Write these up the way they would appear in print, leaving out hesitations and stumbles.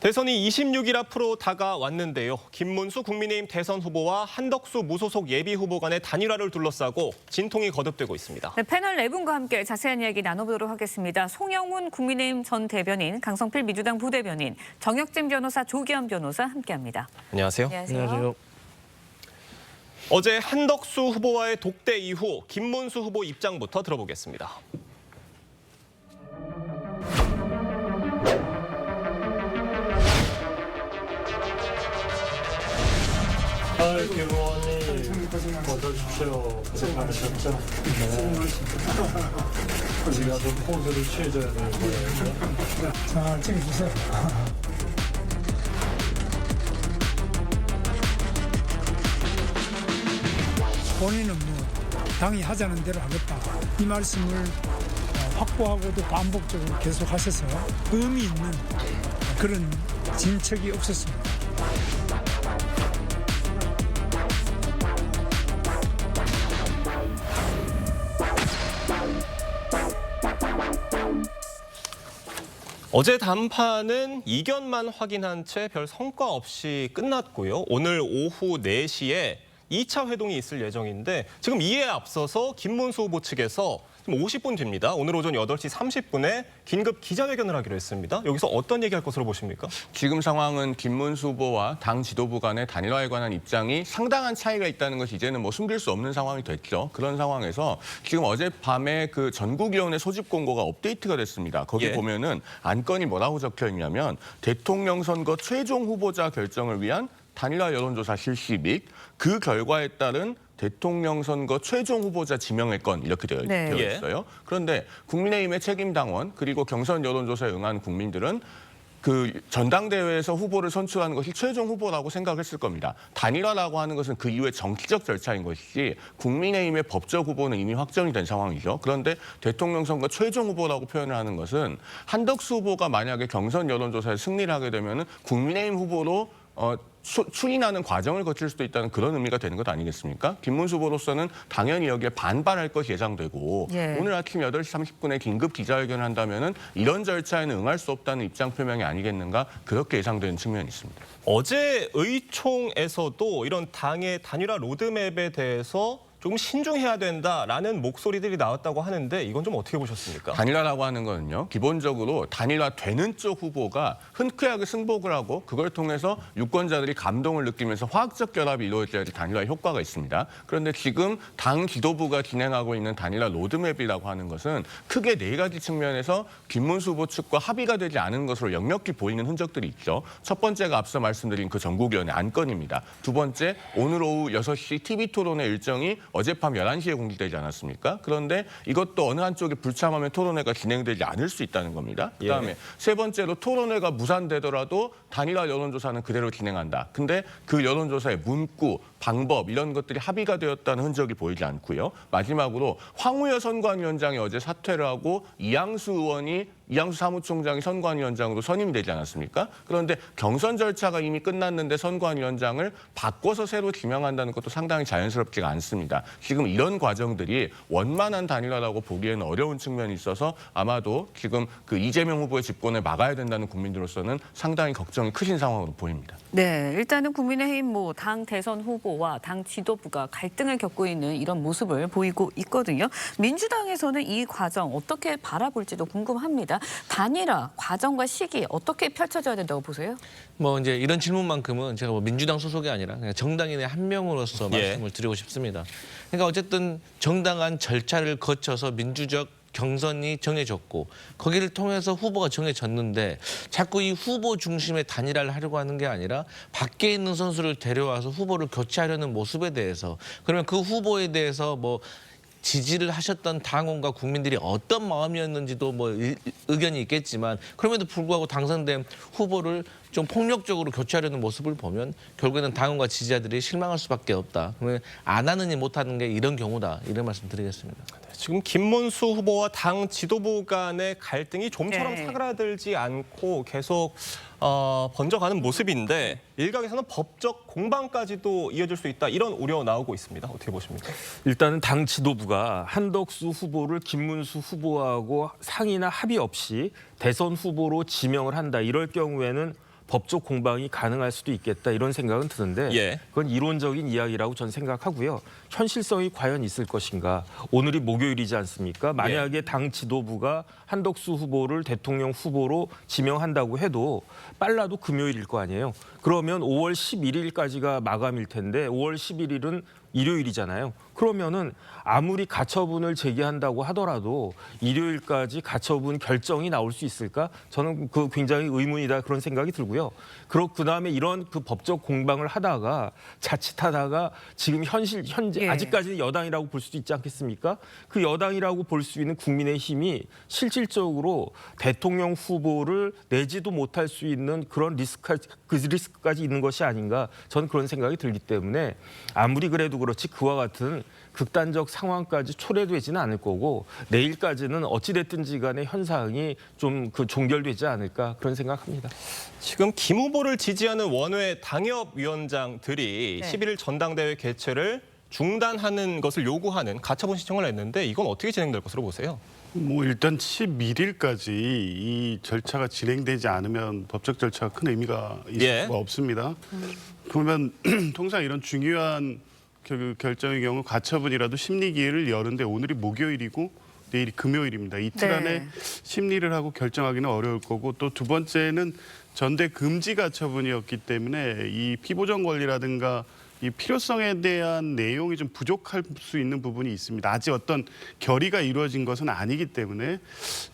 대선이 26일 앞으로 다가왔는데요. 김문수 국민의힘 대선 후보와 한덕수 무소속 예비 후보 간의 단일화를 둘러싸고 진통이 거듭되고 있습니다. 네, 패널 4분과 함께 자세한 이야기 나눠보도록 하겠습니다. 송영문 국민의힘 전 대변인, 강성필 민주당 부대변인, 정혁진 변호사, 조기현 변호사 함께합니다. 안녕하세요. 안녕하세요. 어제 한덕수 후보와의 독대 이후 김문수 후보 입장부터 들어보겠습니다. 의원님 어서 오십시오. 고생하셨죠? 네. 우리가 좀 포즈를 취해줘야 되는 거예요. 자, 찍어주세요. 본인은 당이 하자는 대로 하겠다. 이 말씀을 확보하고도 반복적으로 계속하셔서 의미 있는 그런 진척이 없었습니다. 어제 담판은 이견만 확인한 채 별 성과 없이 끝났고요. 오늘 오후 4시에 2차 회동이 있을 예정인데 지금 이에 앞서서 김문수 후보 측에서 지금 50분 뒤입니다. 오늘 오전 8시 30분에 긴급 기자회견을 하기로 했습니다. 여기서 어떤 얘기할 것으로 보십니까? 지금 상황은 김문수 후보와 당 지도부 간의 단일화에 관한 입장이 상당한 차이가 있다는 것이 이제는 숨길 수 없는 상황이 됐죠. 그런 상황에서 지금 어젯밤에 그 전국위원회 소집 공고가 업데이트가 됐습니다. 거기 보면은 안건이 뭐라고 적혀 있냐면 대통령 선거 최종 후보자 결정을 위한 단일화 여론조사 실시 및 그 결과에 따른 대통령 선거 최종 후보자 지명의 건 이렇게 되어 있어요. 그런데 국민의힘의 책임 당원 그리고 경선 여론조사에 응한 국민들은 그 전당대회에서 후보를 선출하는 것이 최종 후보라고 생각했을 겁니다. 단일화라고 하는 것은 그 이후에 정치적 절차인 것이지 국민의힘의 법적 후보는 이미 확정이 된 상황이죠. 그런데 대통령 선거 최종 후보라고 표현을 하는 것은 한덕수 후보가 만약에 경선 여론조사에 승리를 하게 되면 국민의힘 후보로 추인하는 과정을 거칠 수도 있다는 그런 의미가 되는 것 아니겠습니까? 김문수 후보로서는 당연히 여기에 반발할 것이 예상되고 오늘 아침 8시 30분에 긴급 기자회견을 한다면 이런 절차에는 응할 수 없다는 입장 표명이 아니겠는가 그렇게 예상되는 측면이 있습니다. 어제 의총에서도 이런 당의 단일화 로드맵에 대해서 조금 신중해야 된다라는 목소리들이 나왔다고 하는데 이건 좀 어떻게 보셨습니까? 단일화라고 하는 거는요. 기본적으로 단일화되는 쪽 후보가 흔쾌하게 승복을 하고 그걸 통해서 유권자들이 감동을 느끼면서 화학적 결합이 이루어져야지 단일화의 효과가 있습니다. 그런데 지금 당 지도부가 진행하고 있는 단일화 로드맵이라고 하는 것은 크게 4가지 측면에서 김문수 후보 측과 합의가 되지 않은 것으로 역력히 보이는 흔적들이 있죠. 첫 번째가 앞서 말씀드린 그 전국위원회 안건입니다. 두 번째, 오늘 오후 6시 TV토론회 일정이 어젯밤 11시에 공개되지 않았습니까? 그런데 이것도 어느 한쪽이 불참하면 토론회가 진행되지 않을 수 있다는 겁니다. 그다음에 세 번째로 토론회가 무산되더라도 단일화 여론조사는 그대로 진행한다. 근데 그 여론조사의 문구, 방법 이런 것들이 합의가 되었다는 흔적이 보이지 않고요. 마지막으로 황우여 선관위원장이 어제 사퇴를 하고 이양수 사무총장이 선관위원장으로 선임이 되지 않았습니까? 그런데 경선 절차가 이미 끝났는데 선관위원장을 바꿔서 새로 지명한다는 것도 상당히 자연스럽지가 않습니다. 지금 이런 과정들이 원만한 단일화라고 보기에는 어려운 측면이 있어서 아마도 지금 그 이재명 후보의 집권을 막아야 된다는 국민들로서는 상당히 걱정이 크신 상황으로 보입니다. 네, 일단은 국민의힘 당 대선 후보와 당 지도부가 갈등을 겪고 있는 이런 모습을 보이고 있거든요. 민주당에서는 이 과정 어떻게 바라볼지도 궁금합니다. 단일화 과정과 시기 어떻게 펼쳐져야 된다고 보세요? 이제 이런 질문만큼은 제가 민주당 소속이 아니라 그냥 정당인의 한 명으로서 말씀을 드리고 싶습니다. 그러니까 어쨌든 정당한 절차를 거쳐서 민주적 경선이 정해졌고 거기를 통해서 후보가 정해졌는데 자꾸 이 후보 중심의 단일화를 하려고 하는 게 아니라 밖에 있는 선수를 데려와서 후보를 교체하려는 모습에 대해서 그러면 그 후보에 대해서 지지를 하셨던 당원과 국민들이 어떤 마음이었는지도 의견이 있겠지만 그럼에도 불구하고 당선된 후보를 좀 폭력적으로 교체하려는 모습을 보면 결국에는 당원과 지지자들이 실망할 수밖에 없다. 그러면 안 하느니 못하는 게 이런 경우다. 이런 말씀 드리겠습니다. 지금 김문수 후보와 당 지도부 간의 갈등이 좀처럼 사그라들지 않고 계속 번져가는 모습인데 일각에서는 법적 공방까지도 이어질 수 있다. 이런 우려 나오고 있습니다. 어떻게 보십니까? 일단은 당 지도부가 한덕수 후보를 김문수 후보하고 상의나 합의 없이 대선 후보로 지명을 한다. 이럴 경우에는 법적 공방이 가능할 수도 있겠다 이런 생각은 드는데 예. 그건 이론적인 이야기라고 저는 생각하고요. 현실성이 과연 있을 것인가? 오늘이 목요일이지 않습니까? 만약에 당 지도부가 한덕수 후보를 대통령 후보로 지명한다고 해도 빨라도 금요일일 거 아니에요. 그러면 5월 11일까지가 마감일 텐데 5월 11일은 일요일이잖아요. 그러면은 아무리 가처분을 제기한다고 하더라도 일요일까지 가처분 결정이 나올 수 있을까? 저는 그 굉장히 의문이다 그런 생각이 들고요. 그다음에 이런 그 법적 공방을 하다가 자칫하다가 지금 현재 예. 아직까지는 여당이라고 볼 수도 있지 않겠습니까? 그 여당이라고 볼 수 있는 국민의힘이 실질적으로 대통령 후보를 내지도 못할 수 있는 그런 리스크까지 있는 것이 아닌가 저는 그런 생각이 들기 때문에 아무리 그래도 그렇지 그와 같은 극단적 상황까지 초래되지는 않을 거고 내일까지는 어찌됐든지 간에 현상이 좀 종결되지 않을까 그런 생각합니다. 지금 김 후보를 지지하는 원외 당협위원장들이 네. 11일 전당대회 개최를 중단하는 것을 요구하는 가처분 신청을 했는데 이건 어떻게 진행될 것으로 보세요? 뭐 일단 11일까지 이 절차가 진행되지 않으면 법적 절차가 큰 의미가 있을 예. 수가 없습니다. 그러면 통상 이런 중요한 결정의 경우 가처분이라도 심리 기회를 여는데 오늘이 목요일이고 내일이 금요일입니다. 이틀 네. 안에 심리를 하고 결정하기는 어려울 거고 또 두 번째는 전대 금지 가처분이었기 때문에 이 피보정 권리라든가 이 필요성에 대한 내용이 좀 부족할 수 있는 부분이 있습니다. 아직 어떤 결의가 이루어진 것은 아니기 때문에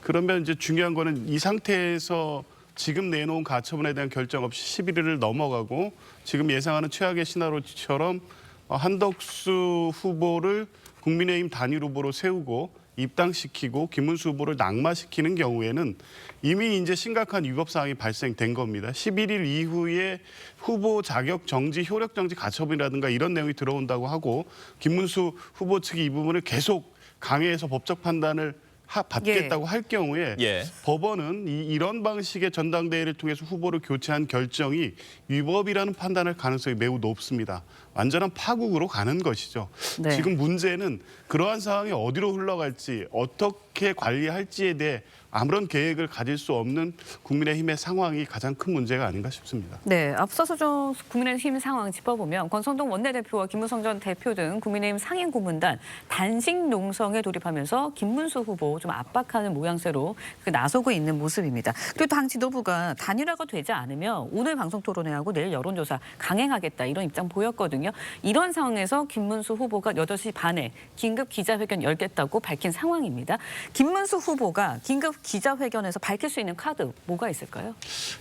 그러면 이제 중요한 거는 이 상태에서 지금 내놓은 가처분에 대한 결정 없이 11일을 넘어가고 지금 예상하는 최악의 시나리오처럼 한덕수 후보를 국민의힘 단일 후보로 세우고 입당시키고 김문수 후보를 낙마시키는 경우에는 이미 이제 심각한 위법 사항이 발생된 겁니다. 11일 이후에 후보 자격 정지, 효력 정지 가처분이라든가 이런 내용이 들어온다고 하고 김문수 후보 측이 이 부분을 계속 강행해서 법적 판단을 받겠다고 할 경우에 예. 법원은 이런 방식의 전당대회를 통해서 후보를 교체한 결정이 위법이라는 판단할 가능성이 매우 높습니다. 완전한 파국으로 가는 것이죠. 네. 지금 문제는 그러한 상황이 어디로 흘러갈지 어떻게 관리할지에 대해 아무런 계획을 가질 수 없는 국민의힘의 상황이 가장 큰 문제가 아닌가 싶습니다. 네, 앞서서 좀 국민의힘 상황 짚어보면 권성동 원내대표와 김무성 전 대표 등 국민의힘 상임 고문단 단식 농성에 돌입하면서 김문수 후보 좀 압박하는 모양새로 나서고 있는 모습입니다. 그리고 당 지도부가 단일화가 되지 않으면 오늘 방송 토론회하고 내일 여론조사 강행하겠다 이런 입장 보였거든요. 이런 상황에서 김문수 후보가 8시 반에 긴급 기자회견 열겠다고 밝힌 상황입니다. 김문수 후보가 긴급 기자회견에서 밝힐 수 있는 카드 뭐가 있을까요?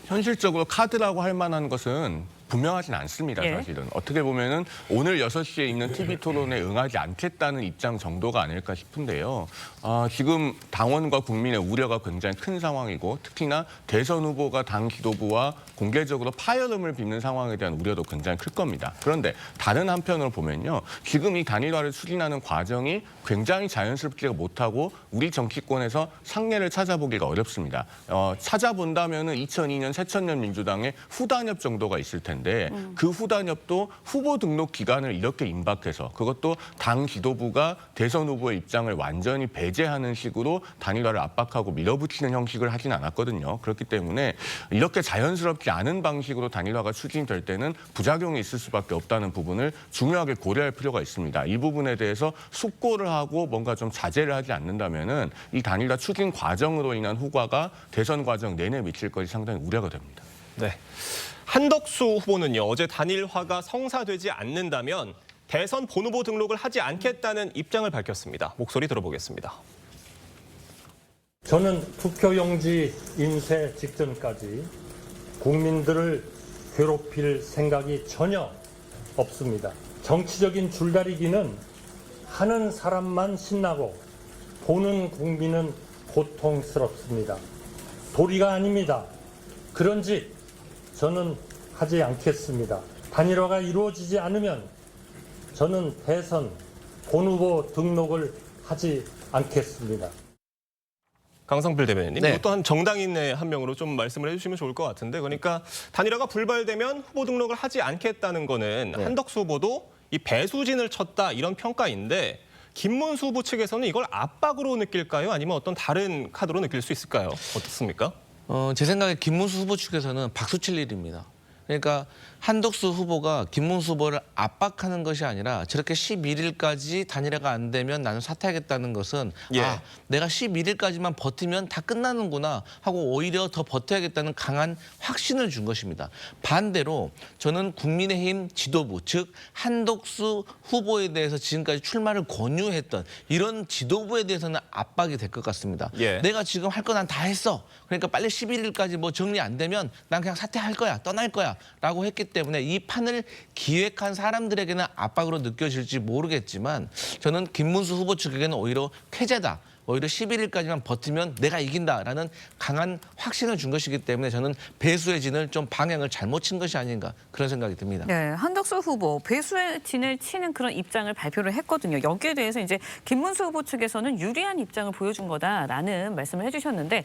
현실적으로 카드라고 할 만한 것은 분명하진 않습니다. 예. 사실은. 어떻게 보면은 오늘 6시에 있는 TV 토론에 응하지 않겠다는 입장 정도가 아닐까 싶은데요. 지금 당원과 국민의 우려가 굉장히 큰 상황이고 특히나 대선 후보가 당 지도부와 공개적으로 파열음을 빚는 상황에 대한 우려도 굉장히 클 겁니다. 그런데 다른 한편으로 보면요. 지금 이 단일화를 추진하는 과정이 굉장히 자연스럽지가 못하고 우리 정치권에서 상례를 찾아보기가 어렵습니다. 찾아본다면은 2002년 새천년 민주당의 후단협 정도가 있을 텐데 그 후단협도 후보 등록 기간을 이렇게 임박해서 그것도 당 지도부가 대선 후보의 입장을 완전히 배제하는 식으로 단일화를 압박하고 밀어붙이는 형식을 하진 않았거든요. 그렇기 때문에 이렇게 자연스럽지 않은 방식으로 단일화가 추진될 때는 부작용이 있을 수밖에 없다는 부분을 중요하게 고려할 필요가 있습니다. 이 부분에 대해서 숙고를 하고 뭔가 좀 자제를 하지 않는다면은 이 단일화 추진 과정으로 인한 후과가 대선 과정 내내 미칠 것이 상당히 우려가 됩니다. 네. 한덕수 후보는요. 어제 단일화가 성사되지 않는다면 대선 본후보 등록을 하지 않겠다는 입장을 밝혔습니다. 목소리 들어보겠습니다. 저는 투표용지 인쇄 직전까지 국민들을 괴롭힐 생각이 전혀 없습니다. 정치적인 줄다리기는 하는 사람만 신나고 보는 국민은 고통스럽습니다. 도리가 아닙니다. 그런 짓 저는 하지 않겠습니다. 단일화가 이루어지지 않으면 저는 대선 본후보 등록을 하지 않겠습니다. 강성필 대변인님, 네. 이것 또한 정당인의 한 명으로 좀 말씀을 해주시면 좋을 것 같은데 그러니까 단일화가 불발되면 후보 등록을 하지 않겠다는 거는 한덕수 후보도 이 배수진을 쳤다 이런 평가인데 김문수 후보 측에서는 이걸 압박으로 느낄까요? 아니면 어떤 다른 카드로 느낄 수 있을까요? 어떻습니까? 제 생각에 김문수 후보 측에서는 박수 칠 일입니다. 그러니까 한덕수 후보가 김문수 후보를 압박하는 것이 아니라 저렇게 11일까지 단일화가 안 되면 나는 사퇴하겠다는 것은 예. 아, 내가 11일까지만 버티면 다 끝나는구나 하고 오히려 더 버텨야겠다는 강한 확신을 준 것입니다. 반대로 저는 국민의힘 지도부, 즉 한덕수 후보에 대해서 지금까지 출마를 권유했던 이런 지도부에 대해서는 압박이 될 것 같습니다. 예. 내가 지금 할 거 난 다 했어. 그러니까 빨리 11일까지 뭐 정리 안 되면 난 그냥 사퇴할 거야, 떠날 거야 라고 했기 때문에 이 판을 기획한 사람들에게는 압박으로 느껴질지 모르겠지만 저는 김문수 후보 측에게는 오히려 쾌재다. 오히려 11일까지만 버티면 내가 이긴다라는 강한 확신을 준 것이기 때문에 저는 배수의 진을 좀 방향을 잘못 친 것이 아닌가 그런 생각이 듭니다. 네, 한덕수 후보 배수의 진을 치는 그런 입장을 발표를 했거든요. 여기에 대해서 이제 김문수 후보 측에서는 유리한 입장을 보여준 거다라는 말씀을 해주셨는데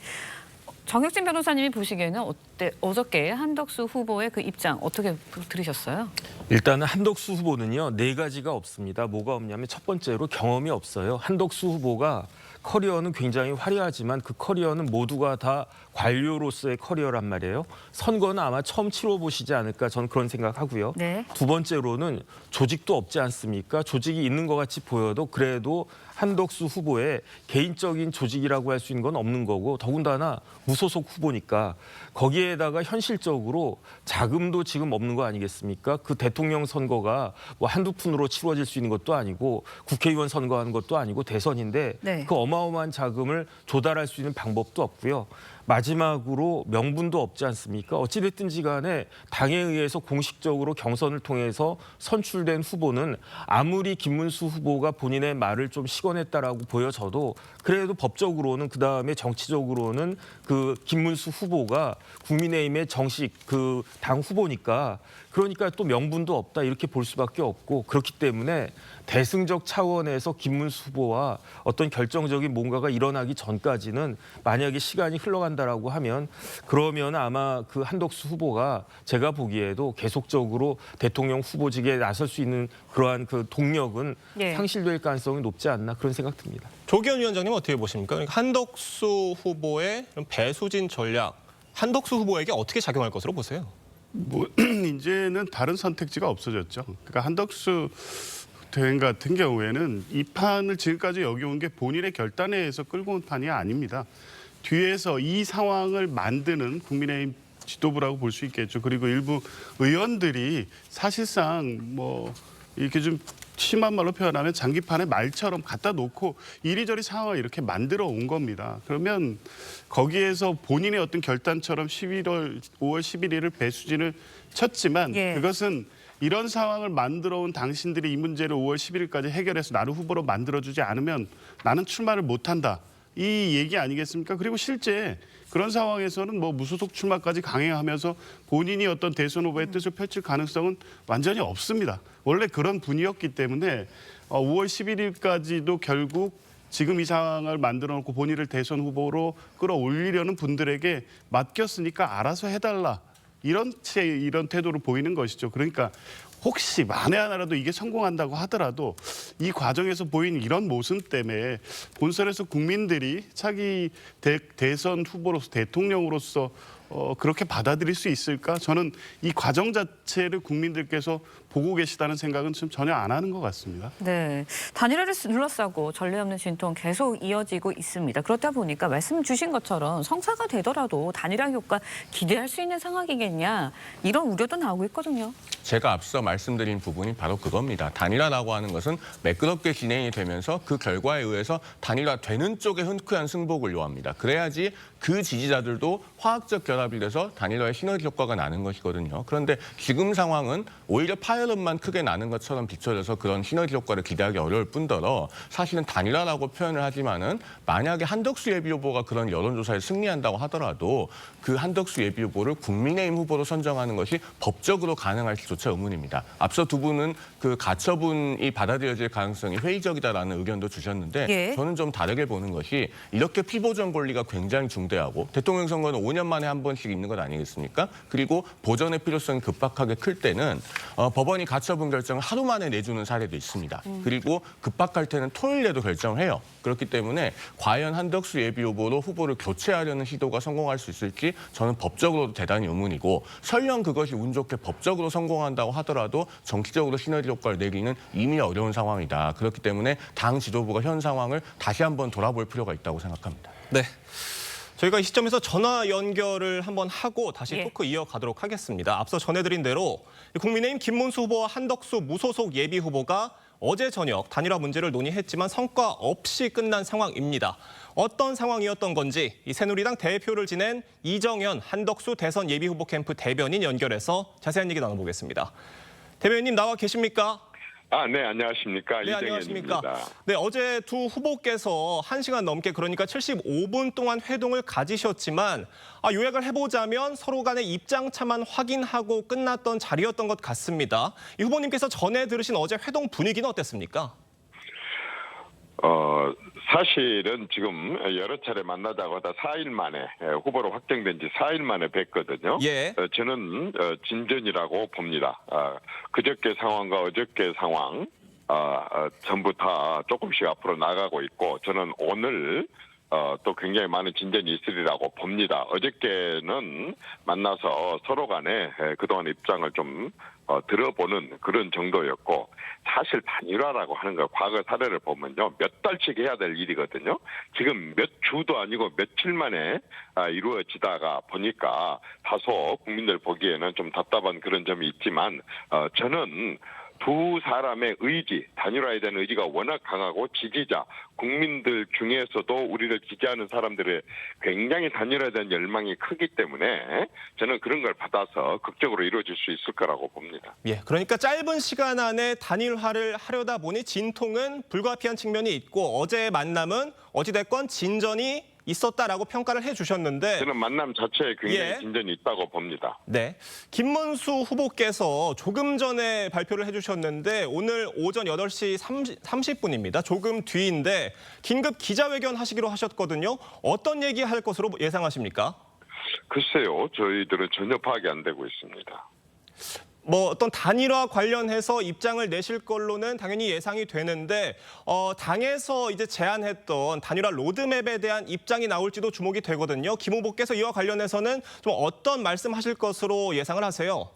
정혁진 변호사님이 보시기에는 어저께 한덕수 후보의 그 입장 어떻게 들으셨어요? 일단은 한덕수 후보는요 4가지가 없습니다. 뭐가 없냐면 첫 번째로 경험이 없어요. 한덕수 후보가 커리어는 굉장히 화려하지만 그 커리어는 모두가 다 관료로서의 커리어란 말이에요. 선거는 아마 처음 치러보시지 않을까 저는 그런 생각하고요. 네. 두 번째로는 조직도 없지 않습니까? 조직이 있는 것 같이 보여도 그래도 한덕수 후보의 개인적인 조직이라고 할 수 있는 건 없는 거고 더군다나 무소속 후보니까 거기에다가 현실적으로 자금도 지금 없는 거 아니겠습니까? 그 대통령 선거가 뭐 한두 푼으로 치러질 수 있는 것도 아니고 국회의원 선거하는 것도 아니고 대선인데 네. 그 어마어마한 자금을 조달할 수 있는 방법도 없고요. 마지막으로 명분도 없지 않습니까? 어찌됐든지 간에 당에 의해서 공식적으로 경선을 통해서 선출된 후보는 아무리 김문수 후보가 본인의 말을 좀 시건했다라고 보여져도 그래도 법적으로는 그다음에 정치적으로는 그 김문수 후보가 국민의힘의 정식 그 당 후보니까 그러니까 또 명분도 없다 이렇게 볼 수밖에 없고 그렇기 때문에 대승적 차원에서 김문수 후보와 어떤 결정적인 뭔가가 일어나기 전까지는 만약에 시간이 흘러간다라고 하면 그러면 아마 그 한덕수 후보가 제가 보기에도 계속적으로 대통령 후보직에 나설 수 있는 그러한 그 동력은 예. 상실될 가능성이 높지 않나 그런 생각 듭니다. 조기현 위원장님 어떻게 보십니까? 그러니까 한덕수 후보의 배수진 전략, 한덕수 후보에게 어떻게 작용할 것으로 보세요? 뭐 이제는 다른 선택지가 없어졌죠. 그러니까 한덕수 대행 같은 경우에는 이 판을 지금까지 여기 온 게 본인의 결단에 의해서 끌고 온 판이 아닙니다. 뒤에서 이 상황을 만드는 국민의힘 지도부라고 볼 수 있겠죠. 그리고 일부 의원들이 사실상 뭐 이렇게 좀 심한 말로 표현하면 장기판에 말처럼 갖다 놓고 이리저리 상황을 이렇게 만들어 온 겁니다. 그러면 거기에서 본인의 어떤 결단처럼 5월 11일을 배수진을 쳤지만 예. 그것은 이런 상황을 만들어 온 당신들이 이 문제를 5월 11일까지 해결해서 나를 후보로 만들어주지 않으면 나는 출마를 못한다. 이 얘기 아니겠습니까? 그리고 실제 그런 상황에서는 뭐 무소속 출마까지 강행하면서 본인이 어떤 대선 후보의 뜻을 펼칠 가능성은 완전히 없습니다. 원래 그런 분이었기 때문에 5월 11일까지도 결국 지금 이 상황을 만들어 놓고 본인을 대선 후보로 끌어올리려는 분들에게 맡겼으니까 알아서 해달라. 이런 태도로 보이는 것이죠. 그러니까 혹시 만에 하나라도 이게 성공한다고 하더라도 이 과정에서 보인 이런 모습 때문에 본선에서 국민들이 차기 대선 후보로서 대통령으로서 그렇게 받아들일 수 있을까? 저는 이 과정 자체를 국민들께서 보고 계시다는 생각은 지금 전혀 안 하는 것 같습니다. 네, 단일화를 둘러싸고 전례 없는 진통 계속 이어지고 있습니다. 그렇다 보니까 말씀 주신 것처럼 성사가 되더라도 단일화 효과 기대할 수 있는 상황이겠냐 이런 우려도 나오고 있거든요. 제가 앞서 말씀드린 부분이 바로 그겁니다. 단일화라고 하는 것은 매끄럽게 진행이 되면서 그 결과에 의해서 단일화되는 쪽에 흔쾌한 승복을 요합니다. 그래야지 그 지지자들도 화학적 결합이 돼서 단일화의 시너지 효과가 나는 것이거든요. 그런데 지금 상황은 오히려 파열음만 크게 나는 것처럼 비춰져서 그런 시너지 효과를 기대하기 어려울 뿐더러 사실은 단일화라고 표현을 하지만은 만약에 한덕수 예비후보가 그런 여론조사에 승리한다고 하더라도 그 한덕수 예비후보를 국민의힘 후보로 선정하는 것이 법적으로 가능할 수 것조차 의문입니다. 앞서 두 분은 그 가처분이 받아들여질 가능성이 회의적이다라는 의견도 주셨는데 예. 저는 좀 다르게 보는 것이 이렇게 피보전 권리가 굉장히 중대하고 대통령 선거는 5년 만에 한 번씩 있는 것 아니겠습니까? 그리고 보전의 필요성이 급박하게 클 때는 법원이 가처분 결정을 하루 만에 내주는 사례도 있습니다. 그리고 급박할 때는 토요일에도 결정을 해요. 그렇기 때문에 과연 한덕수 예비 후보로 후보를 교체하려는 시도가 성공할 수 있을지 저는 법적으로도 대단히 의문이고 설령 그것이 운 좋게 법적으로 성공한다고 하더라도 정치적으로 시너지 효과를 내기는 이미 어려운 상황이다. 그렇기 때문에 당 지도부가 현 상황을 다시 한번 돌아볼 필요가 있다고 생각합니다. 네. 저희가 이 시점에서 전화 연결을 한번 하고 다시 예. 토크 이어가도록 하겠습니다. 앞서 전해드린 대로 국민의힘 김문수 후보와 한덕수 무소속 예비 후보가 어제 저녁 단일화 문제를 논의했지만 성과 없이 끝난 상황입니다. 어떤 상황이었던 건지 이 새누리당 대표를 지낸 이정현 한덕수 대선 예비 후보 캠프 대변인 연결해서 자세한 얘기 나눠보겠습니다. 대변인님 나와 계십니까? 네, 안녕하십니까. 네, 안녕하십니까. 이정현입니다. 네, 어제 두 후보께서 1시간 넘게 그러니까 75분 동안 회동을 가지셨지만 요약을 해보자면 서로 간의 입장차만 확인하고 끝났던 자리였던 것 같습니다. 이 후보님께서 전에 들으신 어제 회동 분위기는 어땠습니까? 사실은 지금 여러 차례 만나자고 하다 4일 만에 후보로 확정된 지 4일 만에 뵀거든요. 예. 저는 진전이라고 봅니다. 그저께 상황과 어저께 상황 전부 다 조금씩 앞으로 나가고 있고 저는 오늘 또 굉장히 많은 진전이 있으리라고 봅니다. 어저께는 만나서 서로 간에 그동안 입장을 좀 들어보는 그런 정도였고 사실 단일화라고 하는 거 과거 사례를 보면요. 몇 달씩 해야 될 일이거든요. 지금 몇 주도 아니고 며칠 만에 이루어지다가 보니까 다소 국민들 보기에는 좀 답답한 그런 점이 있지만 저는 두 사람의 의지, 단일화에 대한 의지가 워낙 강하고 지지자, 국민들 중에서도 우리를 지지하는 사람들의 굉장히 단일화에 대한 열망이 크기 때문에 저는 그런 걸 받아서 극적으로 이루어질 수 있을 거라고 봅니다. 예, 그러니까 짧은 시간 안에 단일화를 하려다 보니 진통은 불가피한 측면이 있고 어제의 만남은 어찌됐건 진전이 있었다라고 평가를 해주셨는데 저는 만남 자체에 굉장히 예. 진전이 있다고 봅니다. 네, 김문수 후보께서 조금 전에 발표를 해주셨는데 오늘 오전 8시 30분입니다. 조금 뒤인데 긴급 기자회견 하시기로 하셨거든요. 어떤 얘기할 것으로 예상하십니까? 글쎄요. 저희들은 전혀 파악이 안 되고 있습니다. 뭐 어떤 단일화 관련해서 입장을 내실 걸로는 당연히 예상이 되는데 당에서 이제 제안했던 단일화 로드맵에 대한 입장이 나올지도 주목이 되거든요. 김 후보께서 이와 관련해서는 좀 어떤 말씀하실 것으로 예상을 하세요?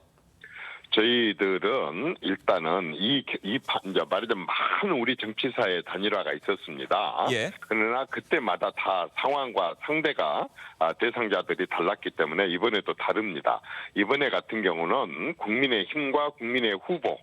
저희들은 일단은 이제 말하자면 많은 우리 정치사에 단일화가 있었습니다. 예. 그러나 그때마다 다 상황과 상대가 대상자들이 달랐기 때문에 이번에도 다릅니다. 이번에 같은 경우는 국민의힘과 국민의 후보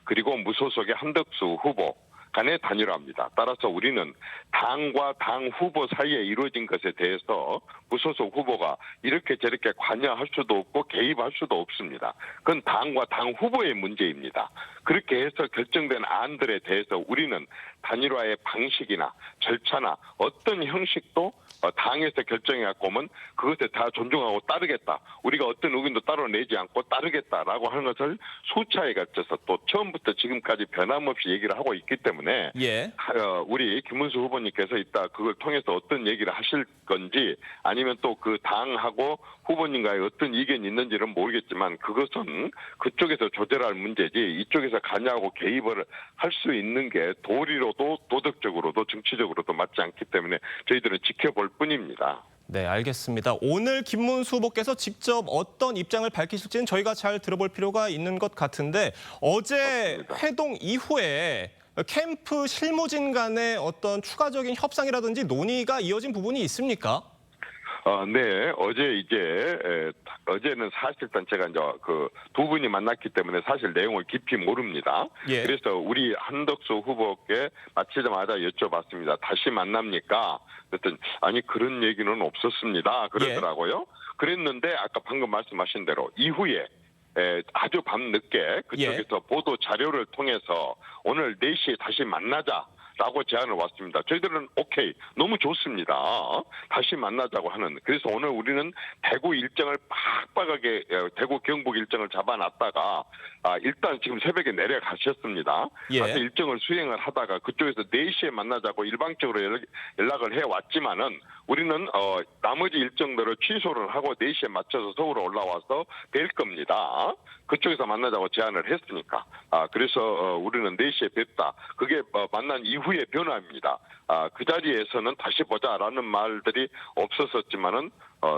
그리고 무소속의 한덕수 후보 간의 단일화입니다. 따라서 우리는 당과 당 후보 사이에 이루어진 것에 대해서 무소속 후보가 이렇게 저렇게 관여할 수도 없고 개입할 수도 없습니다. 그건 당과 당 후보의 문제입니다. 그렇게 해서 결정된 안들에 대해서 우리는 단일화의 방식이나 절차나 어떤 형식도 당에서 결정해갖고 오면 그것에 다 존중하고 따르겠다. 우리가 어떤 의견도 따로 내지 않고 따르겠다라고 하는 것을 수차에 걸쳐서 또 처음부터 지금까지 변함없이 얘기를 하고 있기 때문에 예. 우리 김문수 후보님께서 이따 그걸 통해서 어떤 얘기를 하실 건지 아니면 또 그 당하고 후보님과의 어떤 의견이 있는지는 모르겠지만 그것은 그쪽에서 조절할 문제지 이쪽에서 관여하고 개입을 할 수 있는 게 도리로도 도덕적으로도 정치적으로도 맞지 않기 때문에 저희들은 지켜볼 뿐입니다. 네, 알겠습니다. 오늘 김문수 후보께서 직접 어떤 입장을 밝히실지는 저희가 잘 들어볼 필요가 있는 것 같은데 어제 맞습니다. 회동 이후에 캠프 실무진 간의 어떤 추가적인 협상이라든지 논의가 이어진 부분이 있습니까? 네, 어제는 사실상 제가 이제 그 두 분이 만났기 때문에 사실 내용을 깊이 모릅니다. 예. 그래서 우리 한덕수 후보께 마치자마자 여쭤봤습니다. 다시 만납니까? 그랬더니 아니 그런 얘기는 없었습니다. 그러더라고요. 그랬는데 아까 방금 말씀하신 대로 이후에 아주 밤늦게 그쪽에서 보도 자료를 통해서 오늘 4시에 다시 만나자. 라고 제안을 왔습니다. 저희들은 오케이, 너무 좋습니다. 다시 만나자고 하는. 그래서 오늘 우리는 대구 일정을 빡빡하게 대구 경북 일정을 잡아놨다가 일단 지금 새벽에 내려가셨습니다. 예. 가서 일정을 수행을 하다가 그쪽에서 4시에 만나자고 일방적으로 연락을 해왔지만은 우리는 나머지 일정들을 취소를 하고 4시에 맞춰서 서울에 올라와서 뵐 겁니다. 그쪽에서 만나자고 제안을 했으니까. 그래서 우리는 4시에 뵙다. 그게 만난 이후의 변화입니다. 그 자리에서는 다시 보자라는 말들이 없었었지만은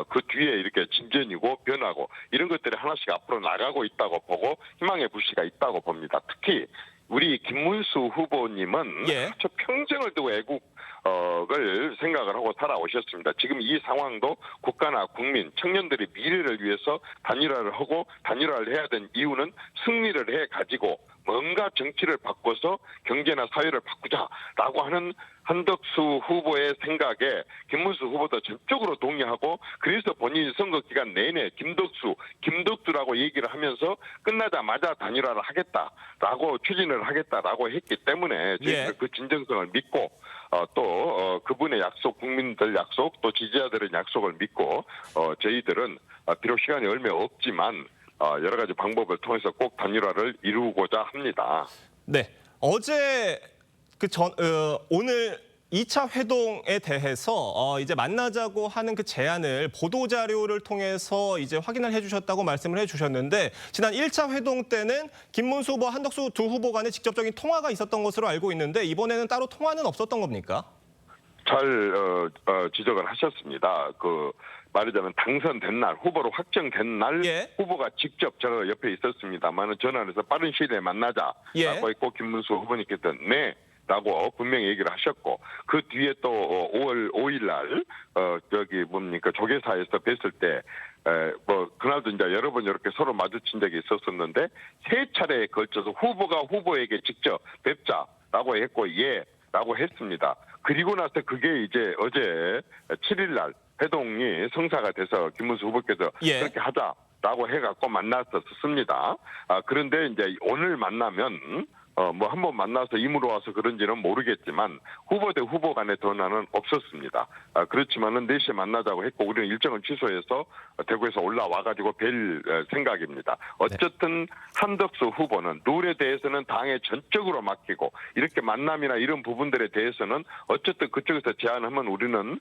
그 뒤에 이렇게 진전이고 변하고 이런 것들이 하나씩 앞으로 나가고 있다고 보고 희망의 불씨가 있다고 봅니다. 특히 우리 김문수 후보님은 예. 저 평생을 두고 애국을 생각을 하고 살아오셨습니다. 지금 이 상황도 국가나 국민, 청년들의 미래를 위해서 단일화를 하고 단일화를 해야 된 이유는 승리를 해가지고 뭔가 정치를 바꿔서 경제나 사회를 바꾸자라고 하는 한덕수 후보의 생각에 김문수 후보도 전적으로 동의하고 그래서 본인이 선거 기간 내내 김덕수라고 얘기를 하면서 끝나자마자 단일화를 하겠다라고 추진을 하겠다라고 했기 때문에 저희는 그 진정성을 믿고 또 그분의 약속, 국민들 약속, 또 지지자들의 약속을 믿고 저희들은 비록 시간이 얼마 없지만 여러 가지 방법을 통해서 꼭 단일화를 이루고자 합니다. 네, 어제 오늘 2차 회동에 대해서 이제 만나자고 하는 그 제안을 보도 자료를 통해서 이제 확인을 해주셨다고 말씀을 해주셨는데 지난 1차 회동 때는 김문수 후보, 한덕수 두 후보 간에 직접적인 통화가 있었던 것으로 알고 있는데 이번에는 따로 통화는 없었던 겁니까? 잘 지적을 하셨습니다. 말하자면 당선된 날, 후보로 확정된 날 후보가 직접 저 옆에 있었습니다만 전화해서 빠른 시일에 만나자라고 했고 김문수 후보님께서 네. 라고 분명히 얘기를 하셨고 그 뒤에 또 5월 5일 날 조계사에서 뵀을 때 그날도 이제 여러 번 이렇게 서로 마주친 적이 있었었는데 3차례에 걸쳐서 후보가 후보에게 직접 뵙자라고 했고 예라고 했습니다. 그리고 나서 그게 이제 어제 7일 날 회동이 성사가 돼서 김문수 후보께서 그렇게 하자라고 해갖고 만났었습니다. 그런데 이제 오늘 만나면 한번 만나서 임으로 와서 그런지는 모르겠지만 후보 대 후보 간의 전화는 없었습니다. 그렇지만은 4시에 만나자고 했고 우리는 일정을 취소해서 대구에서 올라와가지고 뵐 생각입니다. 어쨌든 한덕수 후보는 룰에 대해서는 당에 전적으로 맡기고 이렇게 만남이나 이런 부분들에 대해서는 어쨌든 그쪽에서 제안하면 우리는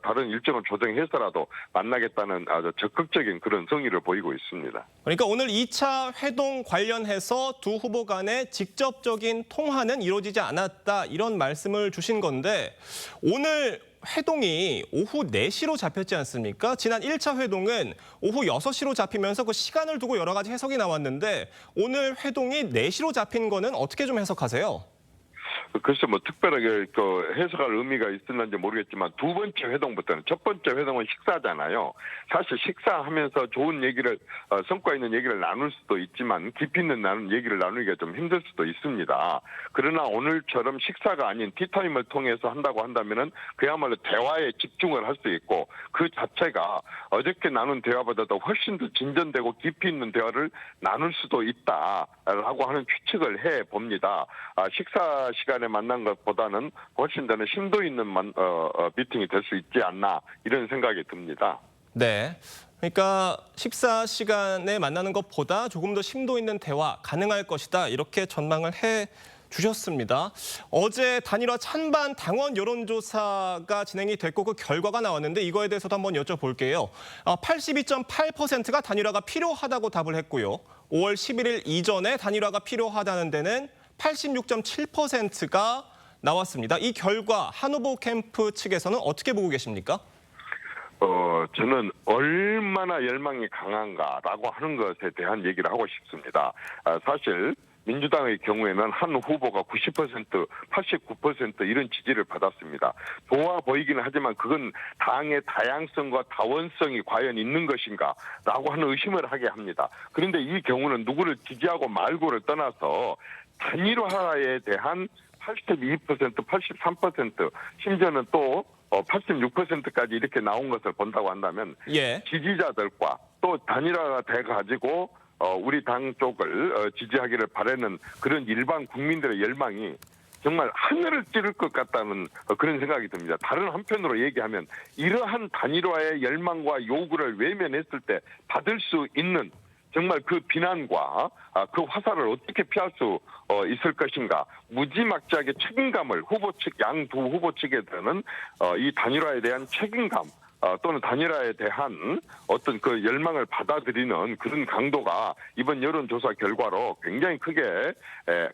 다른 일정을 조정해서라도 만나겠다는 아주 적극적인 그런 성의를 보이고 있습니다. 그러니까 오늘 2차 회동 관련해서 두 후보 간의 직접적인 통화는 이루어지지 않았다 이런 말씀을 주신 건데 오늘 회동이 오후 4시로 잡혔지 않습니까? 지난 1차 회동은 오후 6시로 잡히면서 그 시간을 두고 여러 가지 해석이 나왔는데 오늘 회동이 4시로 잡힌 거는 어떻게 좀 해석하세요? 글쎄 특별하게 해석할 의미가 있을는지 모르겠지만 두 번째 회동부터는 첫 번째 회동은 식사잖아요. 사실 식사하면서 좋은 얘기를 성과 있는 얘기를 나눌 수도 있지만 깊이 있는 얘기를 나누기가 좀 힘들 수도 있습니다. 그러나 오늘처럼 식사가 아닌 티타임을 통해서 한다고 한다면은 그야말로 대화에 집중을 할 수 있고 그 자체가 어저께 나눈 대화보다도 훨씬 더 진전되고 깊이 있는 대화를 나눌 수도 있다라고 하는 추측을 해 봅니다. 식사 시간에 만난 것보다는 훨씬 더 심도 있는 미팅이 될 수 있지 않나 이런 생각이 듭니다. 네. 그러니까 식사 시간에 만나는 것보다 조금 더 심도 있는 대화 가능할 것이다 이렇게 전망을 해 주셨습니다. 어제 단일화 찬반 당원 여론조사가 진행이 됐고 그 결과가 나왔는데 이거에 대해서도 한번 여쭤볼게요. 82.8%가 단일화가 필요하다고 답을 했고요. 5월 11일 이전에 단일화가 필요하다는 데는 86.7%가 나왔습니다. 이 결과 한 후보 캠프 측에서는 어떻게 보고 계십니까? 저는 얼마나 열망이 강한가라고 하는 것에 대한 얘기를 하고 싶습니다. 사실 민주당의 경우에는 한 후보가 90%, 89% 이런 지지를 받았습니다. 좋아 보이기는 하지만 그건 당의 다양성과 다원성이 과연 있는 것인가라고 하는 의심을 하게 합니다. 그런데 이 경우는 누구를 지지하고 말고를 떠나서 단일화에 대한 82%, 83%, 심지어는 또 86%까지 이렇게 나온 것을 본다고 한다면 지지자들과 또 단일화가 돼가지고 우리 당 쪽을 지지하기를 바라는 그런 일반 국민들의 열망이 정말 하늘을 찌를 것 같다는 그런 생각이 듭니다. 다른 한편으로 얘기하면 이러한 단일화의 열망과 요구를 외면했을 때 받을 수 있는 정말 그 비난과 그 화살을 어떻게 피할 수 있을 것인가. 무지막지하게 책임감을 후보 측, 양 두 후보 측에 대한 이 단일화에 대한 책임감 또는 단일화에 대한 어떤 그 열망을 받아들이는 그런 강도가 이번 여론조사 결과로 굉장히 크게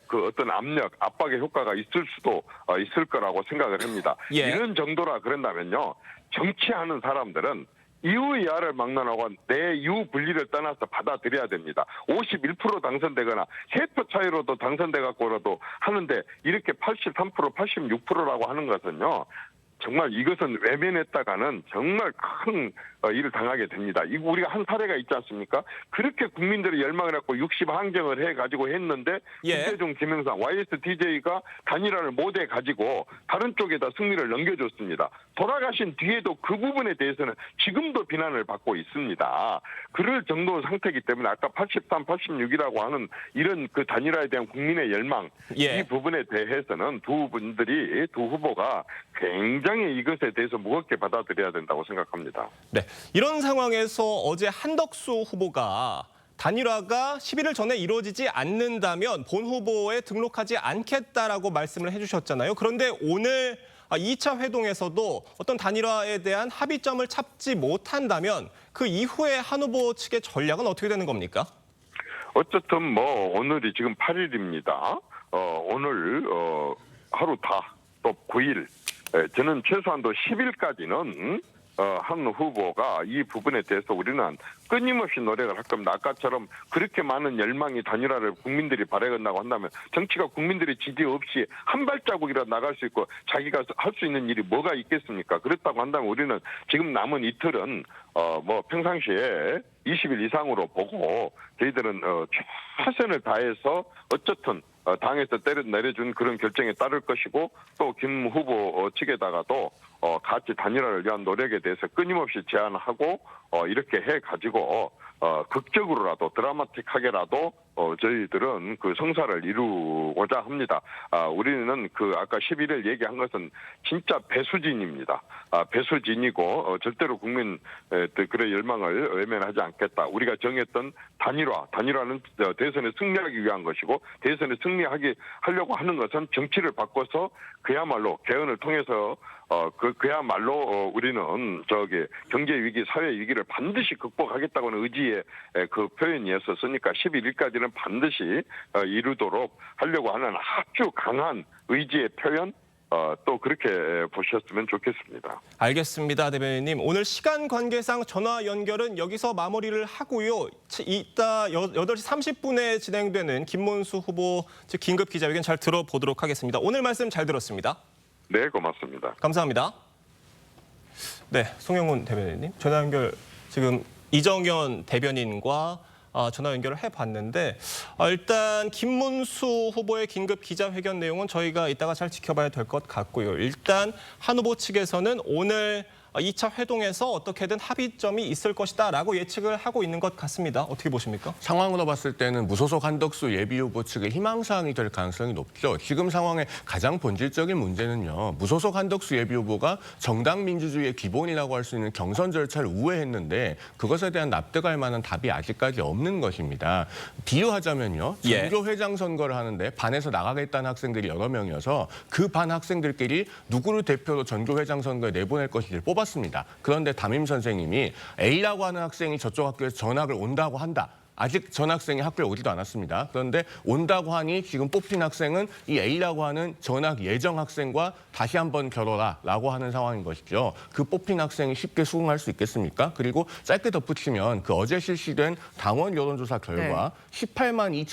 그 어떤 압력, 압박의 효과가 있을 수도 있을 거라고 생각을 합니다. 예. 이런 정도라 그런다면요. 정치하는 사람들은 이유야를 막론하고 내유 분리를 떠나서 받아들여야 됩니다. 51% 당선되거나 세표 차이로도 당선돼 갖고라도 하는데 이렇게 83%, 86%라고 하는 것은요. 정말 이것은 외면했다가는 정말 큰 일을 당하게 됩니다. 이거 우리가 한 사례가 있지 않습니까? 그렇게 국민들이 열망을 했고 60항쟁을 해가지고 했는데 예. 김대중, 김영삼, YSTJ가 단일화를 못해가지고 다른 쪽에다 승리를 넘겨줬습니다. 돌아가신 뒤에도 그 부분에 대해서는 지금도 비난을 받고 있습니다. 그럴 정도 상태이기 때문에 아까 83, 86이라고 하는 이런 그 단일화에 대한 국민의 열망 예. 이 부분에 대해서는 두 후보가 굉장히 이것에 대해서 무겁게 받아들여야 된다고 생각합니다. 네, 이런 상황에서 어제 한덕수 후보가 단일화가 11일 전에 이루어지지 않는다면 본 후보에 등록하지 않겠다라고 말씀을 해주셨잖아요. 그런데 오늘 2차 회동에서도 어떤 단일화에 대한 합의점을 찾지 못한다면 그 이후에 한 후보 측의 전략은 어떻게 되는 겁니까? 어쨌든 뭐 오늘이 지금 8일입니다. 오늘 하루 다 또 9일. 저는 최소한도 10일까지는 한 후보가 이 부분에 대해서 우리는 끊임없이 노력을 할 겁니다. 아까처럼 그렇게 많은 열망이 단일화를 국민들이 바라건다고 한다면 정치가 국민들의 지지 없이 한 발자국이라도 나갈 수 있고 자기가 할 수 있는 일이 뭐가 있겠습니까? 그렇다고 한다면 우리는 지금 남은 이틀은 뭐 평상시에 20일 이상으로 보고 저희들은 최선을 다해서 어쨌든 당에서 내려준 그런 결정에 따를 것이고 또 김 후보 측에다가도 같이 단일화를 위한 노력에 대해서 끊임없이 제안하고 이렇게 해가지고 극적으로라도 드라마틱하게라도 저희들은 그 성사를 이루고자 합니다. 우리는 그 아까 11일 얘기한 것은 진짜 배수진입니다. 배수진이고 절대로 국민 그의 열망을 외면하지 않겠다. 우리가 정했던 단일화는 대선에 승리하기 위한 것이고 대선에 승리하려고 하는 것은 정치를 바꿔서 그야말로 개헌을 통해서 그야말로 우리는 경제 위기, 사회 위기를 반드시 극복하겠다고는 의지의 그 표현이었었으니까 11일까지는 반드시 이루도록 하려고 하는 아주 강한 의지의 표현 또 그렇게 보셨으면 좋겠습니다. 알겠습니다, 대변인님. 오늘 시간 관계상 전화 연결은 여기서 마무리를 하고요. 이따 8시 30분에 진행되는 김문수 후보 즉 긴급 기자회견 잘 들어보도록 하겠습니다. 오늘 말씀 잘 들었습니다. 네, 고맙습니다. 감사합니다. 네, 송영훈 대변인님. 전화 연결 지금 이정현 대변인과 전화 연결을 해봤는데 일단 김문수 후보의 긴급 기자회견 내용은 저희가 이따가 잘 지켜봐야 될 것 같고요. 일단 한 후보 측에서는 오늘 2차 회동에서 어떻게든 합의점이 있을 것이다라고 예측을 하고 있는 것 같습니다. 어떻게 보십니까? 상황으로 봤을 때는 무소속 한덕수 예비후보 측의 희망사항이 될 가능성이 높죠. 지금 상황의 가장 본질적인 문제는요. 무소속 한덕수 예비후보가 정당 민주주의의 기본이라고 할 수 있는 경선 절차를 우회했는데 그것에 대한 납득할 만한 답이 아직까지 없는 것입니다. 비유하자면요. 전교회장 선거를 하는데 반에서 나가겠다는 학생들이 여러 명이어서 그 반 학생들끼리 누구를 대표로 전교회장 선거에 내보낼 것인지를 뽑았습니다. 그런데 담임 선생님이 A라고 하는 학생이 저쪽 학교에서 전학을 온다고 한다. 아직 전 학생이 학교에 오지도 않았습니다. 그런데 온다고 하니 지금 뽑힌 학생은 이 A라고 하는 전학 예정 학생과 다시 한번 겨뤄라라고 하는 상황인 것이죠. 그 뽑힌 학생이 쉽게 수긍할 수 있겠습니까? 그리고 짧게 덧붙이면 그 어제 실시된 당원 여론조사 결과 18만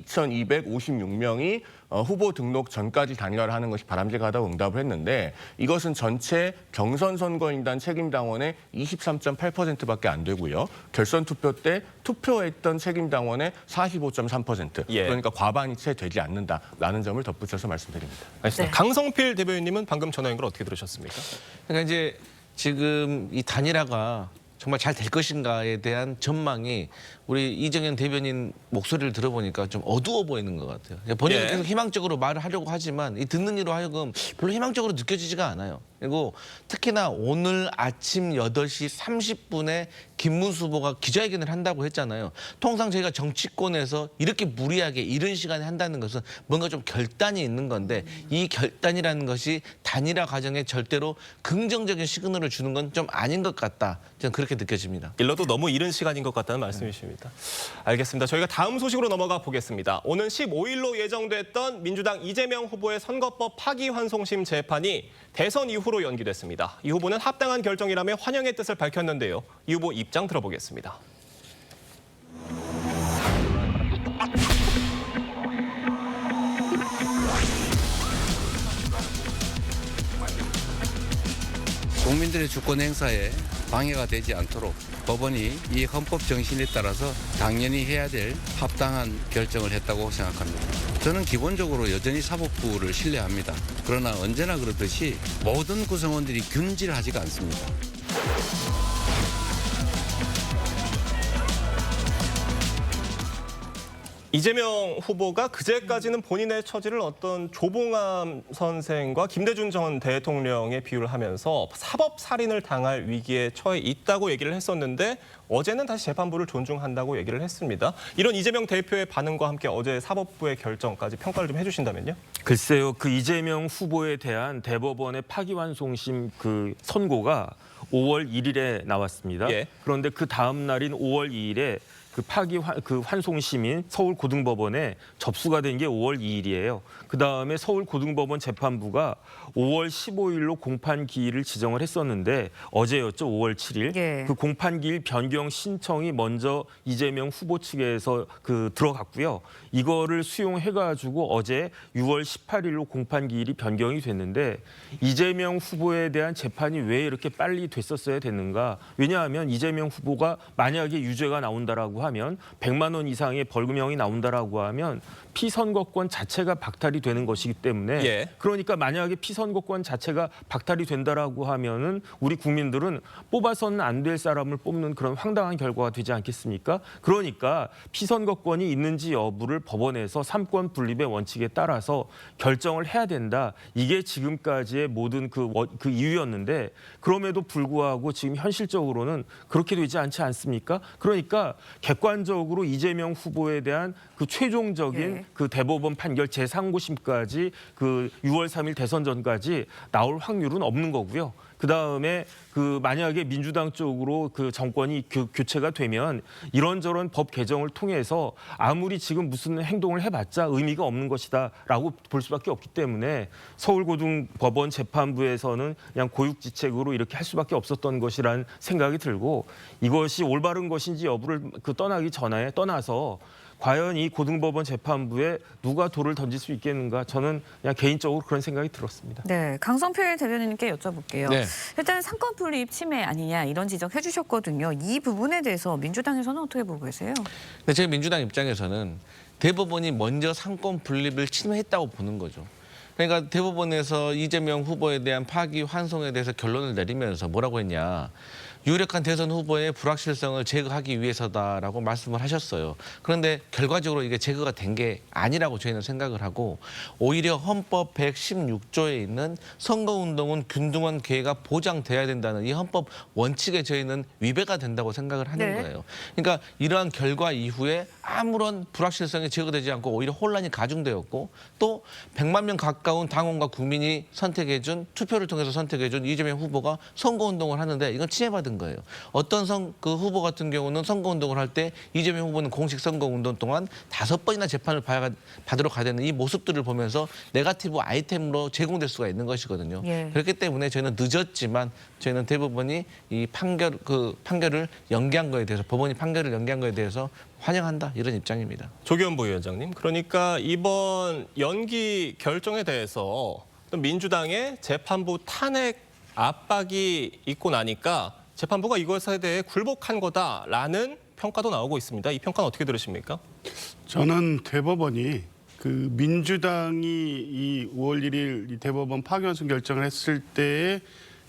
2,256명이 후보 등록 전까지 단일화를 하는 것이 바람직하다고 응답을 했는데 이것은 전체 경선 선거인단 책임당원의 23.8%밖에 안 되고요. 결선 투표 때 투표했던 책임당원의 45.3%. 그러니까 과반이 채 되지 않는다라는 점을 덧붙여서 말씀드립니다. 알겠습니다. 강성필 대변인님은 방금 전화 연결 어떻게 들으셨습니까? 그러니까 이제 지금 이 단일화가 정말 잘 될 것인가에 대한 전망이 우리 이정현 대변인 목소리를 들어보니까 좀 어두워 보이는 것 같아요. 본인은 예. 계속 희망적으로 말을 하려고 하지만 이 듣는 이로 하여금 별로 희망적으로 느껴지지가 않아요. 그리고 특히나 오늘 아침 8시 30분에 김문수 후보가 기자회견을 한다고 했잖아요. 통상 저희가 정치권에서 이렇게 무리하게 이른 시간에 한다는 것은 뭔가 좀 결단이 있는 건데 이 결단이라는 것이 단일화 과정에 절대로 긍정적인 시그널을 주는 건 좀 아닌 것 같다. 저는 그렇게 느껴집니다. 일러도 너무 이른 시간인 것 같다는 말씀이십니다. 알겠습니다. 저희가 다음 소식으로 넘어가 보겠습니다. 오는 15일로 예정됐던 민주당 이재명 후보의 선거법 파기환송심 재판이 대선 이후로 연기됐습니다. 이 후보는 합당한 결정이라며 환영의 뜻을 밝혔는데요. 이 후보 입장 들어보겠습니다. 국민들의 주권 행사에 방해가 되지 않도록 법원이 이 헌법 정신에 따라서 당연히 해야 될 합당한 결정을 했다고 생각합니다. 저는 기본적으로 여전히 사법부를 신뢰합니다. 그러나 언제나 그렇듯이 모든 구성원들이 균질하지가 않습니다. 이재명 후보가 그제까지는 본인의 처지를 어떤 조봉암 선생과 김대중 전 대통령에 비유를 하면서 사법살인을 당할 위기에 처해 있다고 얘기를 했었는데 어제는 다시 재판부를 존중한다고 얘기를 했습니다. 이런 이재명 대표의 반응과 함께 어제 사법부의 결정까지 평가를 좀 해주신다면요? 글쎄요, 그 이재명 후보에 대한 대법원의 파기환송심 그 선고가 5월 1일에 나왔습니다. 예. 그런데 그 다음 날인 5월 2일에 그 환송심인 서울고등법원에 접수가 된 게 5월 2일이에요. 그 다음에 서울고등법원 재판부가 5월 15일로 공판기일을 지정을 했었는데 어제였죠, 5월 7일. 예. 그 공판기일 변경 신청이 먼저 이재명 후보 측에서 들어갔고요. 이거를 수용해가지고 어제 6월 18일로 공판기일이 변경이 됐는데 이재명 후보에 대한 재판이 왜 이렇게 빨리 됐었어야 됐는가? 왜냐하면 이재명 후보가 만약에 유죄가 나온다라고 하면 100만 원 이상의 벌금형이 나온다라고 하면 피선거권 자체가 박탈이 되는 것이기 때문에 예. 그러니까 만약에 피선거권 자체가 박탈이 된다라고 하면은 우리 국민들은 뽑아서는 안 될 사람을 뽑는 그런 황당한 결과가 되지 않겠습니까? 그러니까 피선거권이 있는지 여부를 법원에서 삼권 분립의 원칙에 따라서 결정을 해야 된다. 이게 지금까지의 모든 그 이유였는데 그럼에도 불구하고 지금 현실적으로는 그렇게 되지 않지 않습니까? 그러니까 객관적으로 이재명 후보에 대한 그 최종적인 예. 그 대법원 판결 제3고심까지 그 6월 3일 대선 전까지 나올 확률은 없는 거고요. 그다음에 그 만약에 민주당 쪽으로 그 정권이 교체가 되면 이런저런 법 개정을 통해서 아무리 지금 무슨 행동을 해봤자 의미가 없는 것이다라고 볼 수밖에 없기 때문에 서울고등법원 재판부에서는 그냥 고육지책으로 이렇게 할 수밖에 없었던 것이라는 생각이 들고 이것이 올바른 것인지 여부를 떠나기 전에 떠나서 과연 이 고등법원 재판부에 누가 돌을 던질 수 있겠는가 저는 그냥 개인적으로 그런 생각이 들었습니다. 네, 강성필 대변인님께 여쭤볼게요. 네. 일단 상권 분립 침해 아니냐 이런 지적해 주셨거든요. 이 부분에 대해서 민주당에서는 어떻게 보고 계세요? 근데 제 민주당 입장에서는 대법원이 먼저 상권 분립을 침해했다고 보는 거죠. 그러니까 대법원에서 이재명 후보에 대한 파기 환송에 대해서 결론을 내리면서 뭐라고 했냐. 유력한 대선 후보의 불확실성을 제거하기 위해서다라고 말씀을 하셨어요. 그런데 결과적으로 이게 제거가 된 게 아니라고 저희는 생각을 하고 오히려 헌법 116조에 있는 선거운동은 균등한 기회가 보장돼야 된다는 이 헌법 원칙에 저희는 위배가 된다고 생각을 하는 네. 거예요. 그러니까 이러한 결과 이후에 아무런 불확실성이 제거되지 않고 오히려 혼란이 가중되었고 또 100만 명 가까운 당원과 국민이 선택해준 투표를 통해서 선택해준 이재명 후보가 선거운동을 하는데 이건 침해받은 거예요. 어떤 그 후보 같은 경우는 선거운동을 할 때 이재명 후보는 공식 선거운동 동안 5번이나 재판을 받으러 가야 되는 이 모습들을 보면서 네거티브 아이템으로 제공될 수가 있는 것이거든요. 예. 그렇기 때문에 저희는 늦었지만 저희는 대법원이 이 판결을 연기한 거에 대해서 법원이 판결을 연기한 거에 대해서 환영한다 이런 입장입니다. 조기현 부위원장님, 그러니까 이번 연기 결정에 대해서 민주당의 재판부 탄핵 압박이 있고 나니까 재판부가 이것에 대해 굴복한 거다라는 평가도 나오고 있습니다. 이 평가는 어떻게 들으십니까? 저는 대법원이 그 민주당이 이 5월 1일 이 대법원 파기환송 결정을 했을 때의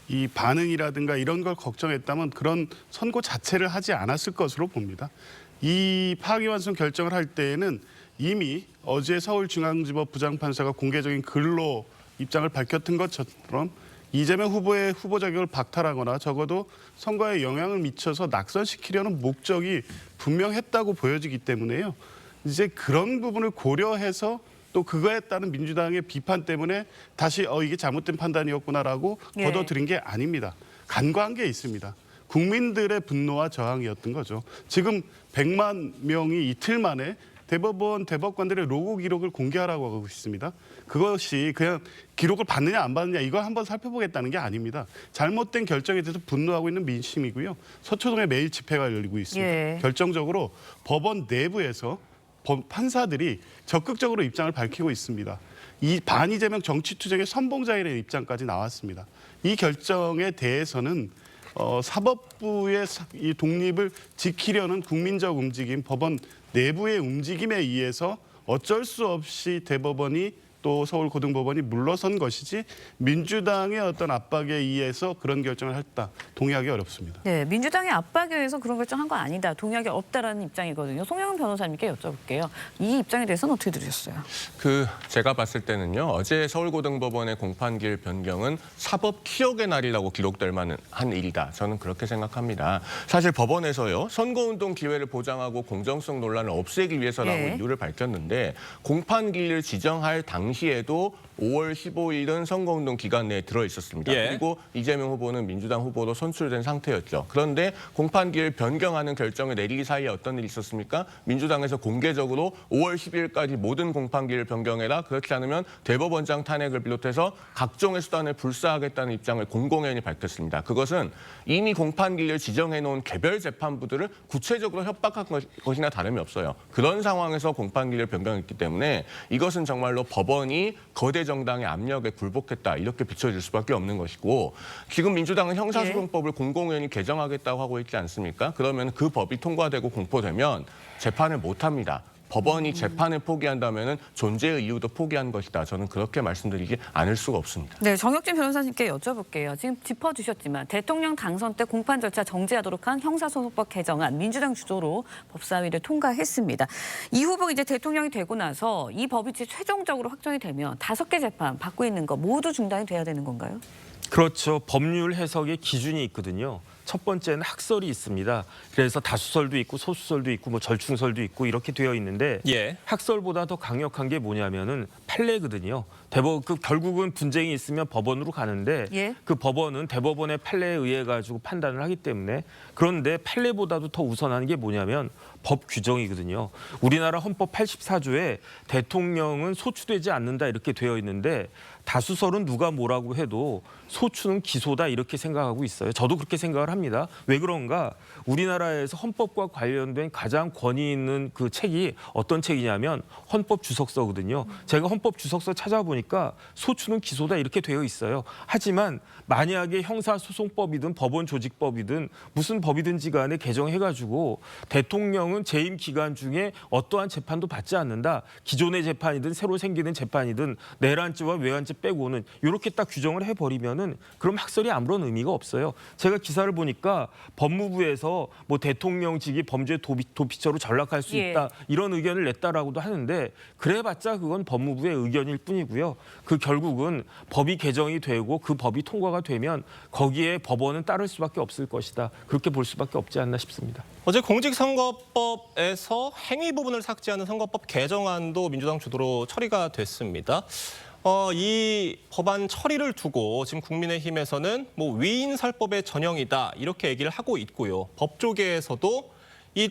이 반응이라든가 이런 걸 걱정했다면 그런 선고 자체를 하지 않았을 것으로 봅니다. 이 파기환송 결정을 할 때에는 이미 어제 서울중앙지법 부장판사가 공개적인 글로 입장을 밝혔던 것처럼 이재명 후보의 후보 자격을 박탈하거나 적어도 선거에 영향을 미쳐서 낙선시키려는 목적이 분명했다고 보여지기 때문에요. 이제 그런 부분을 고려해서 또 그거에 따른 민주당의 비판 때문에 다시 이게 잘못된 판단이었구나라고 예. 걷어들인 게 아닙니다. 간과한 게 있습니다. 국민들의 분노와 저항이었던 거죠. 지금 100만 명이 이틀 만에 대법원 대법관들의 로고 기록을 공개하라고 하고 있습니다. 그것이 그냥 기록을 받느냐 안 받느냐 이걸 한번 살펴보겠다는 게 아닙니다. 잘못된 결정에 대해서 분노하고 있는 민심이고요. 서초동에 매일 집회가 열리고 있습니다. 예. 결정적으로 법원 내부에서 판사들이 적극적으로 입장을 밝히고 있습니다. 이 반이재명 정치투쟁의 선봉자이라는 입장까지 나왔습니다. 이 결정에 대해서는 사법부의 이 독립을 지키려는 국민적 움직임, 법원 내부의 움직임에 의해서 어쩔 수 없이 대법원이 또 서울고등법원이 물러선 것이지 민주당의 어떤 압박에 의해서 그런 결정을 했다. 동의하기 어렵습니다. 네, 민주당의 압박에 의해서 그런 결정한 건 아니다. 동의하기 없다라는 입장이거든요. 송영은 변호사님께 여쭤볼게요. 이 입장에 대해서는 어떻게 들으셨어요? 제가 봤을 때는요. 어제 서울고등법원의 공판기일 변경은 사법 키역의 날이라고 기록될 만한 일이다. 저는 그렇게 생각합니다. 사실 법원에서요. 선거운동 기회를 보장하고 공정성 논란을 없애기 위해서라고 예. 이유를 밝혔는데 공판기일을 지정할 당시에도 5월 15일은 선거운동 기간 내에 들어있었습니다. 예. 그리고 이재명 후보는 민주당 후보로 선출된 상태였죠. 그런데 공판기일 변경하는 결정을 내리기 사이에 어떤 일이 있었습니까? 민주당에서 공개적으로 5월 10일까지 모든 공판기일 변경해라. 그렇지 않으면 대법원장 탄핵을 비롯해서 각종의 수단을 불사하겠다는 입장을 공공연히 밝혔습니다. 그것은 이미 공판기일을 지정해놓은 개별 재판부들을 구체적으로 협박한 것이나 다름이 없어요. 그런 상황에서 공판기일을 변경했기 때문에 이것은 정말로 법원이 거대 정당의 압력에 굴복했다 이렇게 비춰질 수밖에 없는 것이고 지금 민주당은 형사소송법을 공공연히 개정하겠다고 하고 있지 않습니까? 그러면 그 법이 통과되고 공포되면 재판을 못합니다. 법원이 재판을 포기한다면 존재의 이유도 포기한 것이다. 저는 그렇게 말씀드리지 않을 수가 없습니다. 네, 정혁진 변호사님께 여쭤볼게요. 지금 짚어주셨지만 대통령 당선 때 공판 절차 정지하도록 한 형사소송법 개정안 민주당 주도로 법사위를 통과했습니다. 이 후보가 이제 대통령이 되고 나서 이 법이 최종적으로 확정이 되면 5개 재판 받고 있는 거 모두 중단이 돼야 되는 건가요? 그렇죠. 법률 해석의 기준이 있거든요. 첫 번째는 학설이 있습니다. 그래서 다수설도 있고 소수설도 있고 뭐 절충설도 있고 이렇게 되어 있는데 예. 학설보다 더 강력한 게 뭐냐면은 판례거든요. 결국은 분쟁이 있으면 법원으로 가는데 예. 그 법원은 대법원의 판례에 의해 가지고 판단을 하기 때문에 그런데 판례보다도 더 우선하는 게 뭐냐면 법 규정이거든요. 우리나라 헌법 84조에 대통령은 소추되지 않는다 이렇게 되어 있는데 다수설은 누가 뭐라고 해도 소추는 기소다 이렇게 생각하고 있어요. 저도 그렇게 생각을 합니다. 왜 그런가? 우리나라에서 헌법과 관련된 가장 권위 있는 그 책이 어떤 책이냐면 헌법주석서거든요. 제가 헌법주석서 찾아보니까 소추는 기소다 이렇게 되어 있어요. 하지만 만약에 형사소송법이든 법원조직법이든 무슨 법이든지 간에 개정해가지고 대통령은 재임 기간 중에 어떠한 재판도 받지 않는다. 기존의 재판이든 새로 생기는 재판이든 내란죄와 외환죄 빼고는 이렇게 딱 규정을 해버리면은 그럼 학설이 아무런 의미가 없어요. 제가 기사를 보니까 법무부에서 뭐 대통령직이 범죄 도피처로 전락할 수 있다 이런 의견을 냈다라고도 하는데 그래봤자 그건 법무부의 의견일 뿐이고요. 그 결국은 법이 개정이 되고 그 법이 통과가 되면 거기에 법원은 따를 수밖에 없을 것이다. 그렇게 볼 수밖에 없지 않나 싶습니다. 어제 공직선거법에서 행위 부분을 삭제하는 선거법 개정안도 민주당 주도로 처리가 됐습니다. 이 법안 처리를 두고 지금 국민의힘에서는 뭐 위인살법의 전형이다 이렇게 얘기를 하고 있고요. 법조계에서도 이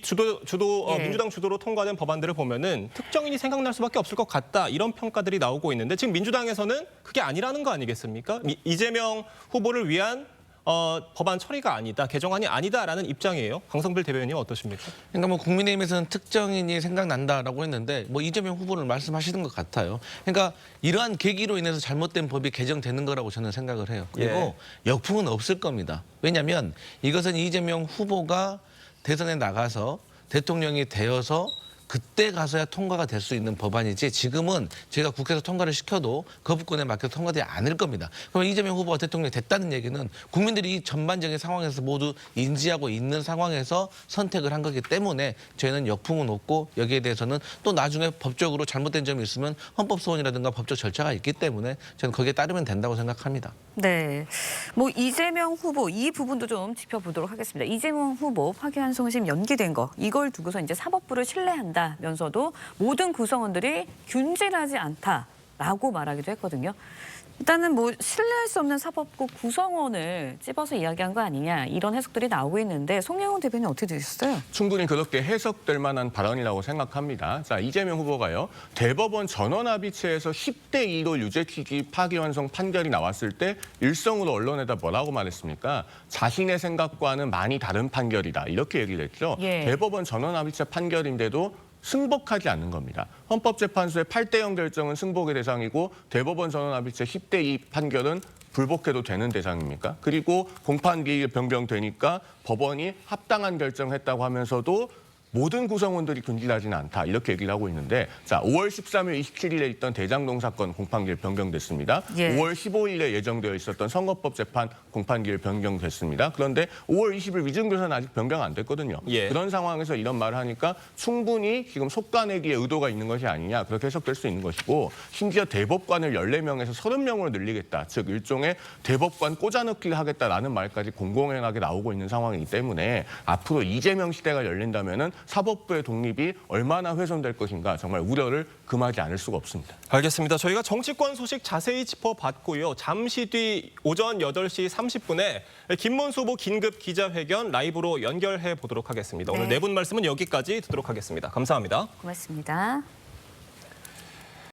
민주당 주도로 통과된 법안들을 보면은 특정인이 생각날 수밖에 없을 것 같다 이런 평가들이 나오고 있는데 지금 민주당에서는 그게 아니라는 거 아니겠습니까? 이재명 후보를 위한 법안 처리가 아니다, 개정안이 아니다라는 입장이에요. 강성필 대변인님 어떠십니까? 그러니까 뭐 국민의힘에서는 특정인이 생각난다라고 했는데 뭐 이재명 후보를 말씀하시는 것 같아요. 그러니까 이러한 계기로 인해서 잘못된 법이 개정되는 거라고 저는 생각을 해요. 그리고 역풍은 없을 겁니다. 왜냐하면 이것은 이재명 후보가 대선에 나가서 대통령이 되어서 그때 가서야 통과가 될 수 있는 법안이지 지금은 제가 국회에서 통과를 시켜도 거부권에 맡겨서 통과되지 않을 겁니다. 그럼 이재명 후보가 대통령이 됐다는 얘기는 국민들이 이 전반적인 상황에서 모두 인지하고 있는 상황에서 선택을 한 거기 때문에 저희는 역풍은 없고 여기에 대해서는 또 나중에 법적으로 잘못된 점이 있으면 헌법소원이라든가 법적 절차가 있기 때문에 저는 거기에 따르면 된다고 생각합니다. 네, 뭐 이재명 후보 이 부분도 좀 짚어보도록 하겠습니다. 이재명 후보 파기환송심 연기된 거 이걸 두고서 이제 사법부를 신뢰한다면서도 모든 구성원들이 균질하지 않다라고 말하기도 했거든요. 일단은 뭐 신뢰할 수 없는 사법부 구성원을 찝어서 이야기한 거 아니냐 이런 해석들이 나오고 있는데 송영훈 대변인 어떻게 되셨어요? 충분히 그렇게 해석될 만한 발언이라고 생각합니다. 자, 이재명 후보가요. 대법원 전원합의체에서 10대 2로 유죄취지 파기환송 판결이 나왔을 때 일성으로 언론에다 뭐라고 말했습니까? 자신의 생각과는 많이 다른 판결이다. 이렇게 얘기를 했죠. 예. 대법원 전원합의체 판결인데도 승복하지 않는 겁니다. 헌법재판소의 8대0 결정은 승복의 대상이고 대법원 전원합의체 10대 2 판결은 불복해도 되는 대상입니까? 그리고 공판기일 변경되니까 법원이 합당한 결정했다고 하면서도 모든 구성원들이 균질하지는 않다. 이렇게 얘기를 하고 있는데 자, 5월 13일, 27일에 있던 대장동 사건 공판기일 변경됐습니다. 예. 5월 15일에 예정되어 있었던 선거법 재판 공판기일 변경됐습니다. 그런데 5월 20일 위증교사는 아직 변경 안 됐거든요. 예. 그런 상황에서 이런 말을 하니까 충분히 지금 속가내기에 의도가 있는 것이 아니냐 그렇게 해석될 수 있는 것이고 심지어 대법관을 14명에서 30명으로 늘리겠다. 즉 일종의 대법관 꽂아넣기를 하겠다라는 말까지 공공연하게 나오고 있는 상황이기 때문에 앞으로 이재명 시대가 열린다면은 사법부의 독립이 얼마나 훼손될 것인가 정말 우려를 금하지 않을 수가 없습니다. 알겠습니다. 저희가 정치권 소식 자세히 짚어봤고요. 잠시 뒤 오전 8시 30분에 김문수 후보 긴급 기자회견 라이브로 연결해 보도록 하겠습니다. 오늘 네. 네 분 말씀은 여기까지 듣도록 하겠습니다. 감사합니다. 고맙습니다.